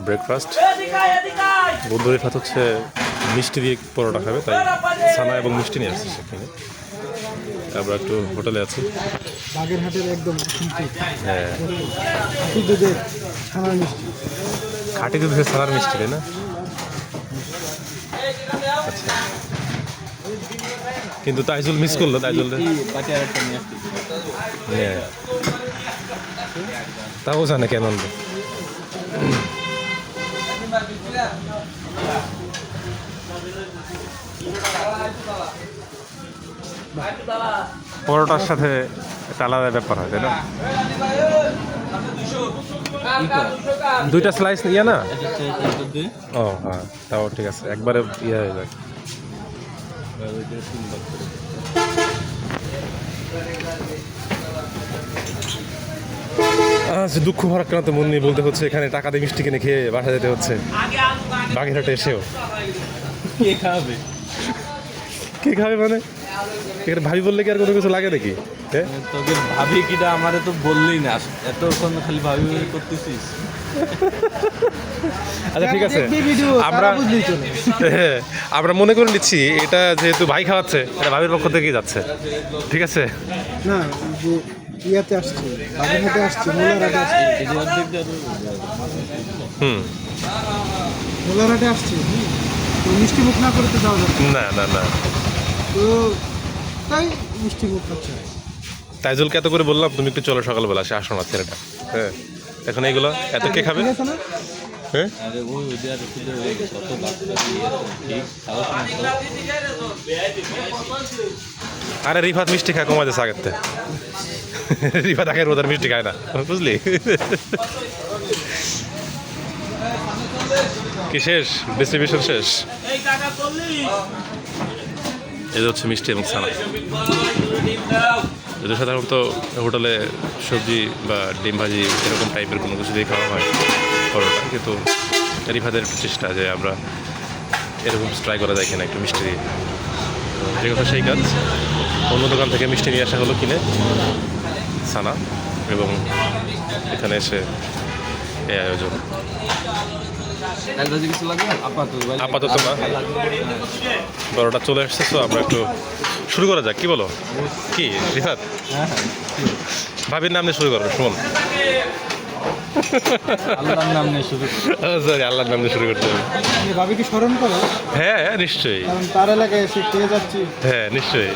Breakfast. বন্ধু রিফাত হচ্ছে মিষ্টি দিয়ে পরোটা খাবে, তাই ছানা এবং মিষ্টি নিয়ে আসছে সেখানে। আমরা একটু হোটেলে আছি বাগেরহাটের একদম হ্যাঁ, খাঁটি দুধের ছানার মিষ্টি। খাঁটি দুধের ছানার মিষ্টি তাই না? আচ্ছা, কিন্তু তাইজুল মিস করলো। তাইজুল হ্যাঁ, তাও জানে কেন আনবে। পরোটার সাথে একটা আলাদা ব্যাপার হয় তাই না? দুইটা স্লাইস ইয়ে না? ও হ্যাঁ, তাও ঠিক আছে, একবারে ইয়ে হয়ে যায়। আচ্ছা, দুঃখ ভরা ক্রান্ত মন নিয়ে বলতে হচ্ছে এখানে টাকা দিয়ে মিষ্টি কিনে খেয়ে বাসা যেতে হচ্ছে। বাগেরহাটে এসেও কে খাবে? কে খাবে মানে? এখানে ভাবি বললে কি আর কোনো কিছু লাগে নাকি? তোকে ভাবি কিটা আমারে তো বললেই না, এতক্ষণ খালি ভাবি ভাবি করতেছিস। আচ্ছা ঠিক আছে, আমরা মনে করে নিচ্ছি এটা যেহেতু ভাই খাওয়াচ্ছে, এটা ভাবির পক্ষ থেকেই যাচ্ছে, ঠিক আছে? না, যে ইয়াতে আসছে, বাগেরহাটে আসছে, মোলারহাটে আসছে, মোলারহাটে আসছে। তো মিষ্টি মুখ না করে তো যাওয়া যাবে না না না, তো তাই মিষ্টি মুখ খাচ্ছে। তাইজুলকে এত করে বললাম তুমি একটু চলো সকালবেলা, সে আসো না ছেলেটা। হ্যাঁ, এখন এইগুলো এত কে খাবে? ঠিক আছে না? হ্যাঁ, আরে ওই ওদের আর ছিল কত বাচ্চা দিয়ে ঠিক খাওয়া। আরে রিফাত মিষ্টি খায় কমা যাচ্ছে আগের থেকে। রিফাত আগের ওদের মিষ্টি খায় না, বুঝলি? কি শেষ? ডিস্ট্রিবিউশন শেষ? এই হচ্ছে মিষ্টি এবং ছানা। যদি সাধারণত হোটেলে সবজি বা ডিম ভাজি এরকম টাইপের কোনো কিছু দিয়ে খাওয়া হয় পরোটা, কিন্তু রিফাতের চেষ্টা যে আমরা এরকম ট্রাই করা যায় কিনা একটু মিষ্টি দিয়ে। যে কথা সেই কাজ, অন্য দোকান থেকে মিষ্টি নিয়ে আসা হলো কিনে ছানা, এবং এখানে এসে এই আয়োজন। আপাতত না, বড়টা চলে আসছে, তো আমরা একটু শুরু করা যাক, কি বলো? কি রিফাত, ভাবির নাম নিয়ে শুরু করো। সুমন, আল্লাহর নাম নিয়ে শুরু। সরি, আল্লাহর নাম দিয়ে শুরু করতে হবে। ভাবিকে স্মরণ করো, হ্যাঁ নিশ্চয়ই, কারণ তার এলাকায় এসে খেয়ে যাচ্ছি। হ্যাঁ নিশ্চয়ই।